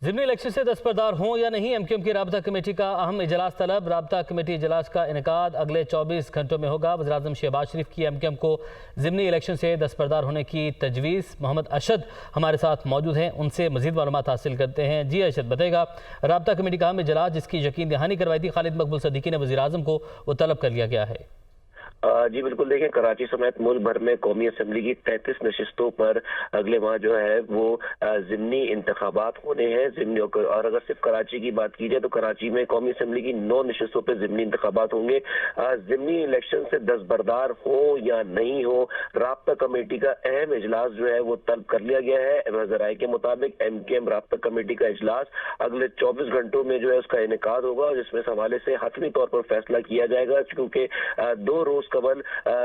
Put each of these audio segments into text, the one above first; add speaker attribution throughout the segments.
Speaker 1: ज़िमनी election से दस्तबरदार हों या नहीं, एमक्यूएम की राब्ता कमेटी का अहम इजलास तलब। राब्ता कमेटी इजलास का इनेकाद अगले 24 घंटों में होगा। वज़ीर-ए-आज़म शहबाज शरीफ की एमक्यूएम को ज़िमनी इलेक्शन से दस्तबरदार होने की तजवीज़। मोहम्मद अरशद हमारे साथ मौजूद हैं, उनसे मज़ीद मालूमात हासिल करते हैं। जी अरशद, बताएगा राब्ता कमेटी का अहम इजलास जिसकी यकीन दहानी करवाई थी खालिद मकबूल सदीकी ने वज़ीर-ए-आज़म को, वो तलब कर लिया गया है।
Speaker 2: जी बिल्कुल, देखें कराची समेत मुल्क भर में कौमी असम्बली की 33 नशिस्तों पर अगले माह जो है वो ज़िमनी इंतखाबात होने हैं। ज़िमनी और अगर सिर्फ कराची की बात की जाए तो कराची में कौमी असम्बली की 9 नशिस्तों पर ज़िमनी इंतखाबात होंगे। ज़िमनी इलेक्शन से दस्तबरदार हो या नहीं हो, राब्ता कमेटी का अहम इजलास जो है वो तलब कर लिया गया है। ज़राए के मुताबिक एमक्यूएम राब्ता कमेटी का इजलास अगले 24 घंटों में जो है उसका इनेकाद होगा, जिसमें इस हवाले से हतमी तौर पर फैसला किया जाएगा, क्योंकि 2 रोज कबल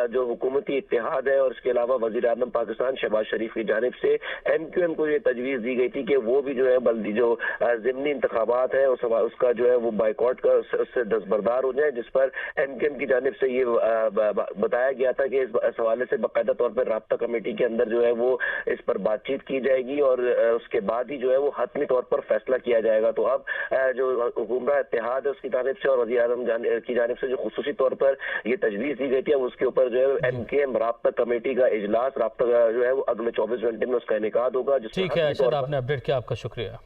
Speaker 2: जो हुकूमती इत्तेहाद है और इसके अलावा वज़ीर-ए-आज़म पाकिस्तान शहबाज शरीफ की जानिब से एमक्यूएम को ये तजवीज़ दी गई थी कि वो भी जो है बल्दी जो ज़िमनी इंतखाबात है उसका जो है वो बाइकआउट कर उससे दस्तबरदार हो जाए, जिस पर एमक्यूएम की जानिब से ये बताया गया था कि इस हवाले से बाकायदा तौर पर राब्ता कमेटी के अंदर जो है वो इस पर बातचीत की जाएगी और उसके बाद ही जो है वो हतमी तौर पर फैसला किया जाएगा। तो अब जो हुकूमत इत्तेहाद है उसकी जानिब से और वज़ीर-ए-आज़म की जानिब से जो खुसूसी तौर पर ये तजवीज़ दी गई थी, अब उसके ऊपर जो है एमक्यूएम राब्ता कमेटी का इजलास राब्ता जो है वो अगले 24 घंटे में उसका इनेकाद होगा।
Speaker 1: ठीक है अरशद, आपने अपडेट किया, आपका शुक्रिया।